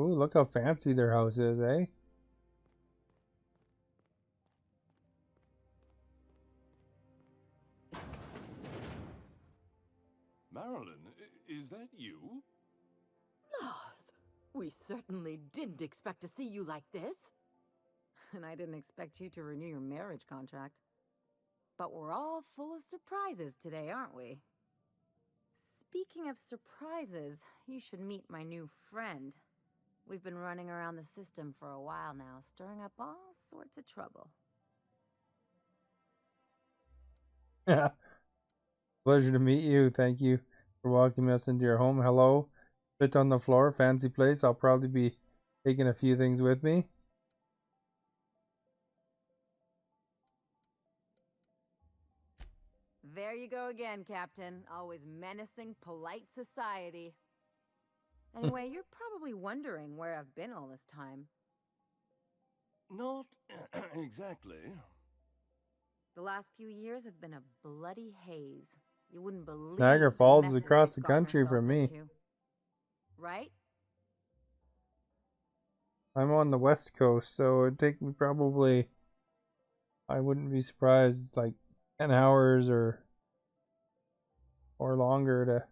Ooh, look how fancy their house is, eh? Marilyn, is that you? Laws, we certainly didn't expect to see you like this. And I didn't expect you to renew your marriage contract. But we're all full of surprises today, aren't we? Speaking of surprises, you should meet my new friend. We've been running around the system for a while now, stirring up all sorts of trouble. Yeah. Pleasure to meet you. Thank you for welcoming us into your home. Hello. Sit on the floor. Fancy place. I'll probably be taking a few things with me. There you go again, Captain. Always menacing polite society. Anyway, you're probably wondering where I've been all this time. Not exactly. The last few years have been a bloody haze. You wouldn't believe Niagara the Falls is messes across we've the gotten country from ourselves me. into. Right? I'm on the west coast, so it'd take me probably, I wouldn't be surprised, like 10 hours or longer to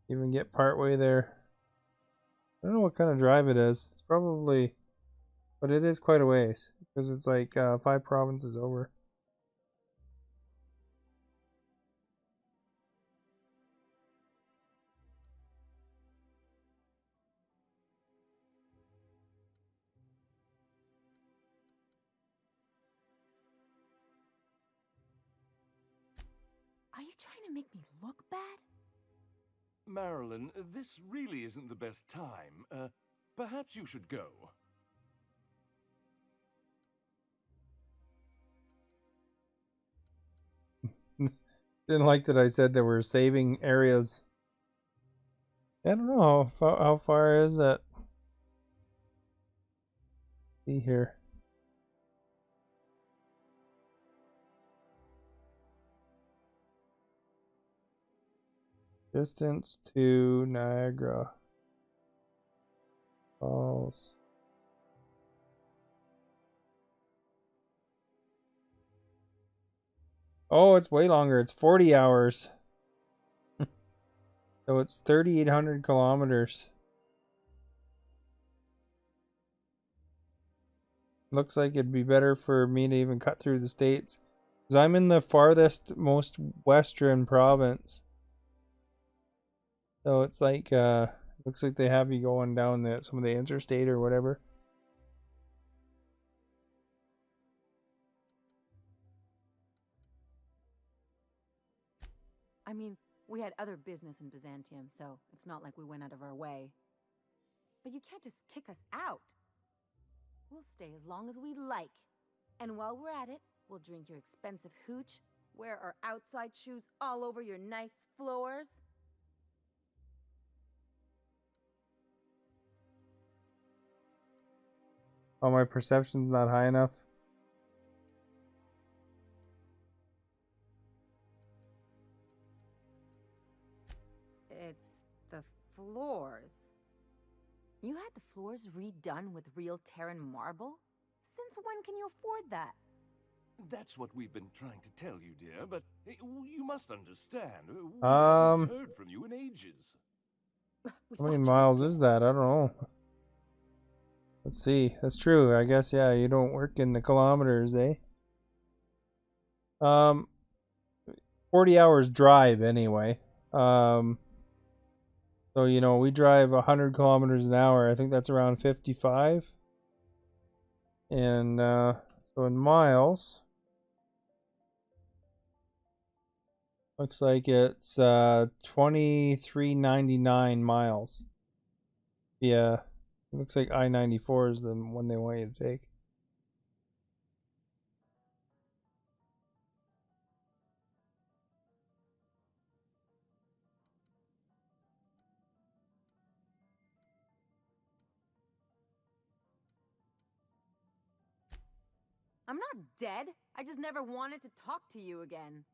even get part way there. I don't know what kind of drive it is. It's probably, but it is quite a ways because it's like 5 provinces over. Are you trying to make me look bad? Marilyn, this really isn't the best time. Perhaps you should go. Didn't like that I said that we're saving areas. I don't know how far is that. See here. Distance to Niagara Falls. Oh, it's way longer. It's 40 hours. So it's 3,800 kilometers. Looks like it'd be better for me to even cut through the states. Because I'm in the farthest, most western province. So it's like, looks like they have you going down some of the interstate or whatever. I mean, we had other business in Byzantium, so it's not like we went out of our way. But you can't just kick us out. We'll stay as long as we like. And while we're at it, we'll drink your expensive hooch, wear our outside shoes all over your nice floors. Oh, my perception's not high enough. It's the floors. You had the floors redone with real Terran marble? Since when can you afford that? That's what we've been trying to tell you, dear, but you must understand. We Um, haven't heard from you in ages. how many miles is that? I don't know. Let's see. That's true. I guess, yeah, you don't work in the kilometers, eh? 40 hours drive anyway. So, we drive 100 kilometers an hour. I think that's around 55. And so in miles, looks like it's 2399 miles. Yeah, it looks like I-94 is the one they want you to take. I'm not dead. I just never wanted to talk to you again.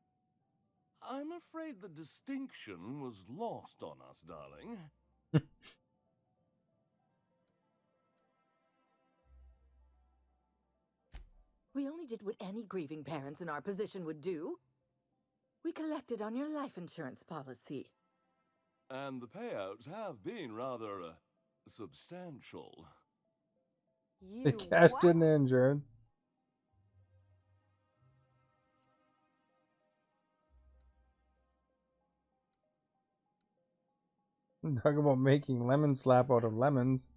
I'm afraid the distinction was lost on us, darling. We only did what any grieving parents in our position would do. We collected on your life insurance policy. And the payouts have been rather substantial. They You cashed what? in their insurance. Talk about making lemon slap out of lemons.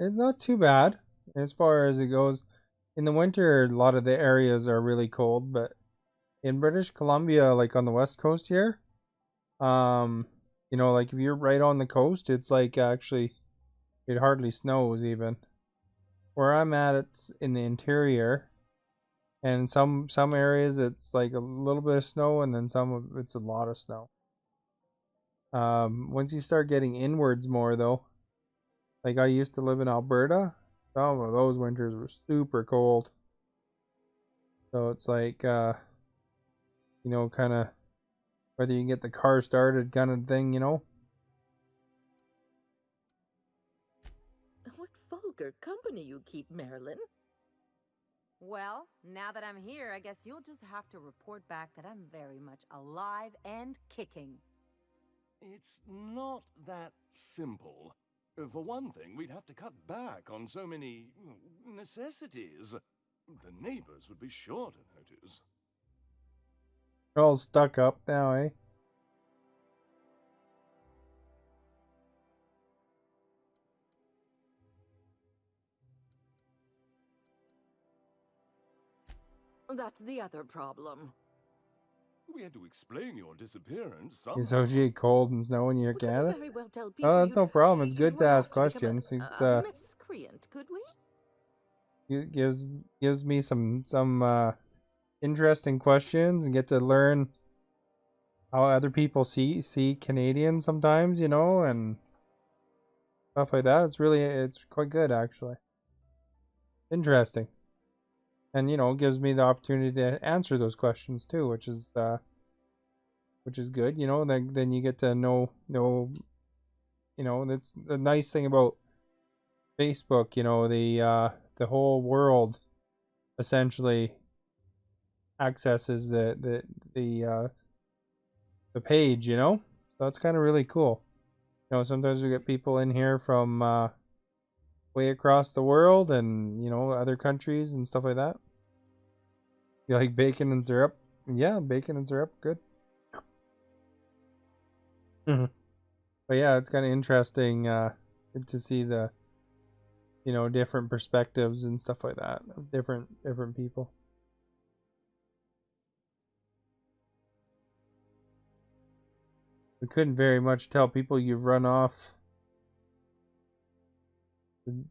It's not too bad as far as it goes. In the winter, a lot of the areas are really cold, but in British Columbia, like on the west coast here, you know, like if you're right on the coast, it's like actually it hardly snows even. Where I'm at, it's in the interior, and some areas it's like a little bit of snow, and then some of it's a lot of snow. Once you start getting inwards more though, like I used to live in Alberta, some of those winters were super cold. So it's like you know, kind of whether you can get the car started kind of thing, you know. What vulgar company you keep, Marilyn. Well, now that I'm here, I guess you'll just have to report back that I'm very much alive and kicking. It's not that simple. For one thing, we'd have to cut back on so many necessities. The neighbors would be sure to notice. They're all stuck up now, eh? That's the other problem. We had to explain your disappearance You somehow. associate cold and snow in your We couldn't Canada? very well tell people Oh, that's no problem. It's you'd good to run ask off to become questions. a miscreant, could we? It gives me some interesting questions and get to learn how other people see Canadians sometimes, you know, and stuff like that. It's quite good actually. Interesting. And you know, gives me the opportunity to answer those questions too, which is good, you know. Then you get to know you know, that's the nice thing about Facebook, you know, the whole world essentially accesses the page, you know? So that's kind of really cool. You know, sometimes we get people in here from way across the world and, you know, other countries and stuff like that. You like bacon and syrup? Yeah, bacon and syrup, good. But yeah, it's kind of interesting to see the, you know, different perspectives and stuff like that of different people. We couldn't very much tell people you've run off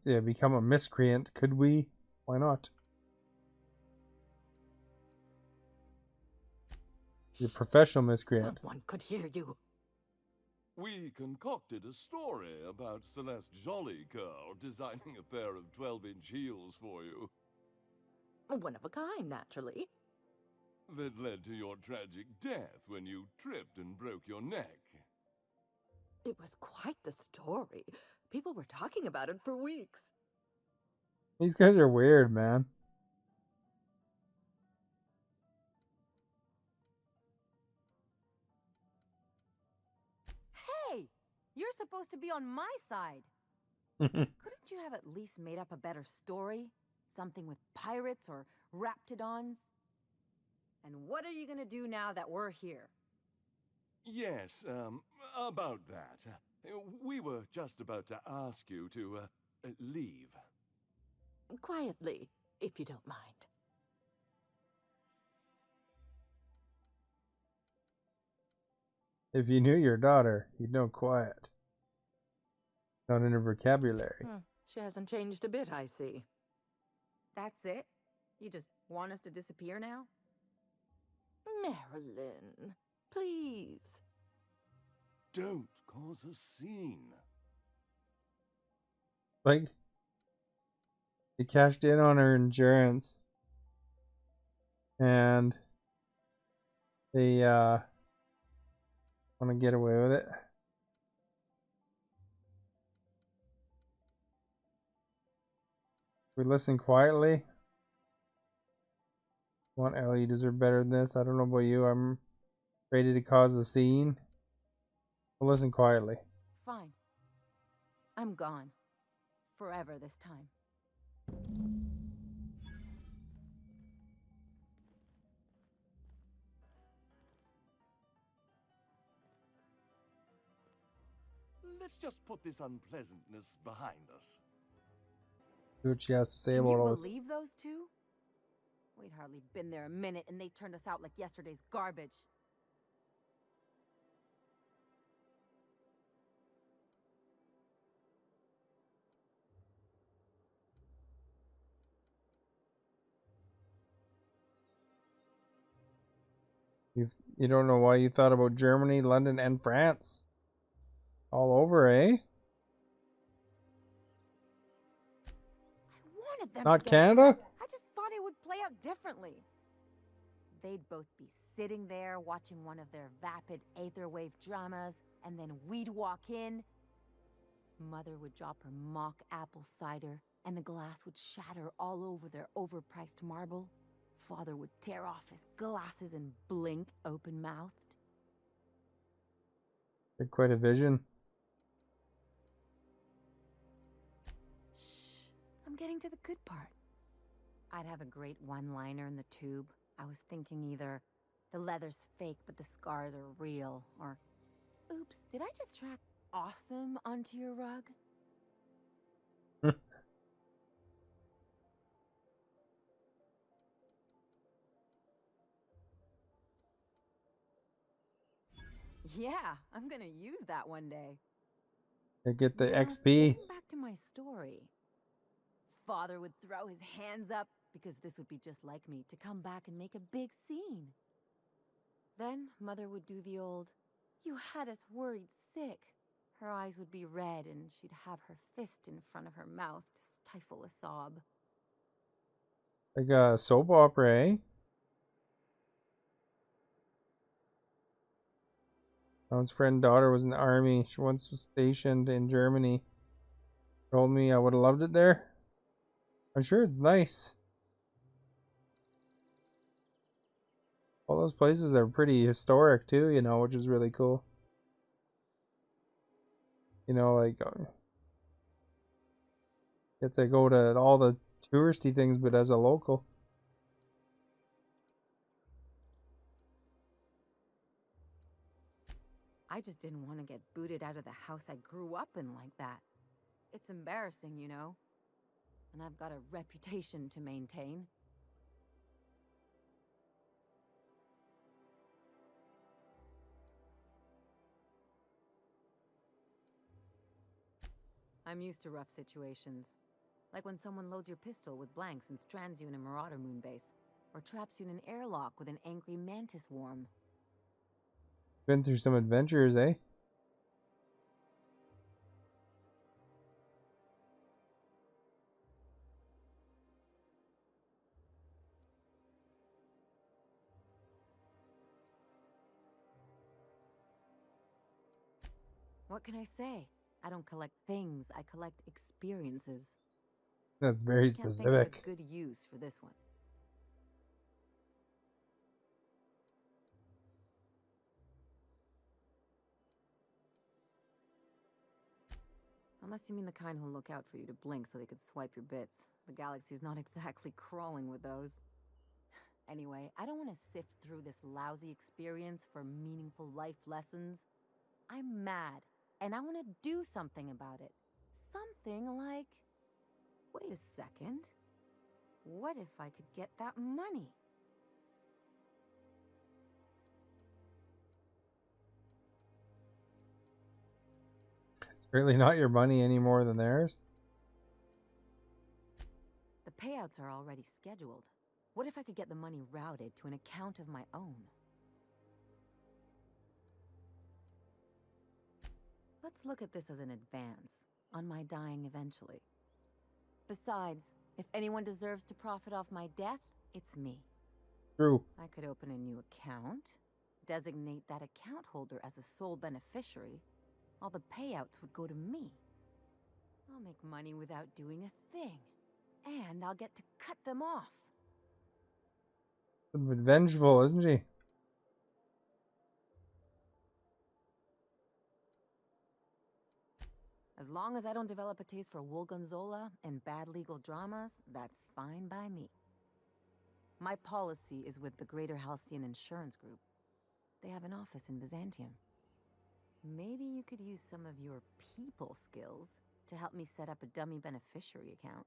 to become a miscreant, could we? Why not? You're a professional miscreant. Someone could hear you. We concocted a story about Celeste Jollycurl designing a pair of 12-inch heels for you. One of a kind, naturally. That led to your tragic death when you tripped and broke your neck. It was quite the story. People were talking about it for weeks. These guys are weird, man. Hey! You're supposed to be on my side. Couldn't you have at least made up a better story? Something with pirates or raptidons? And what are you gonna do now that we're here? Yes, about that. We were just about to ask you to, leave. Quietly, if you don't mind. If you knew your daughter, you'd know quiet. Not in her vocabulary. She hasn't changed a bit, I see. That's it? You just want us to disappear now? Marilyn, please. Don't cause a scene. Like, they cashed in on her insurance. And they want to get away with it. We listen quietly. Come on, Ellie, you deserve better than this. I don't know about you. I'm ready to cause a scene. We'll listen quietly. Fine. I'm gone. Forever this time. Let's just put this unpleasantness behind us. See what she has to say Can about you all this. believe those two? We'd hardly been there a minute and they turned us out like yesterday's garbage. You don't know why you thought about Germany, London, and France. All over, eh? I wanted them Not to get Canada? sick. I just thought it would play out differently. They'd both be sitting there watching one of their vapid aetherwave dramas, and then we'd walk in. Mother would drop her mock apple cider, and the glass would shatter all over their overpriced marble. Father would tear off his glasses and blink open-mouthed. Had quite a vision. Shh, I'm getting to the good part. I'd have a great one-liner in the tube. I was thinking either, the leather's fake but the scars are real, or, oops, did I just track awesome onto your rug? Yeah, I'm gonna use that one day. Get the Now, XP. getting back to my story. Father would throw his hands up, because this would be just like me, to come back and make a big scene. Then Mother would do the old, "You had us worried sick." Her eyes would be red and she'd have her fist in front of her mouth to stifle a sob. Like a soap opera, eh? Alan's friend daughter was in the army. She once was stationed in Germany. Told me I would have loved it there. I'm sure it's nice. All those places are pretty historic too, you know, which is really cool. You know, like get to go to all the touristy things, but as a local. I just didn't want to get booted out of the house I grew up in like that. It's embarrassing, you know. And I've got a reputation to maintain. I'm used to rough situations. Like when someone loads your pistol with blanks and strands you in a Marauder moonbase. Or traps you in an airlock with an angry mantis worm. Been through some adventures, eh? What can I say? I don't collect things, I collect experiences. That's very Just can't think of a specific. good use for this one. Unless you mean the kind who'll look out for you to blink so they could swipe your bits. The galaxy's not exactly crawling with those. Anyway, I don't want to sift through this lousy experience for meaningful life lessons. I'm mad, and I want to do something about it. Something like... Wait a second. What if I could get that money? It's really not your money any more than theirs. The payouts are already scheduled. What if I could get the money routed to an account of my own? Let's look at this as an advance on my dying eventually. Besides, if anyone deserves to profit off my death, it's me. True. I could open a new account, designate that account holder as a sole beneficiary. All the payouts would go to me. I'll make money without doing a thing. And I'll get to cut them off. A bit vengeful, isn't she? As long as I don't develop a taste for Woolgonzola and bad legal dramas, that's fine by me. My policy is with the Greater Halcyon Insurance Group. They have an office in Byzantium. Maybe you could use some of your people skills to help me set up a dummy beneficiary account.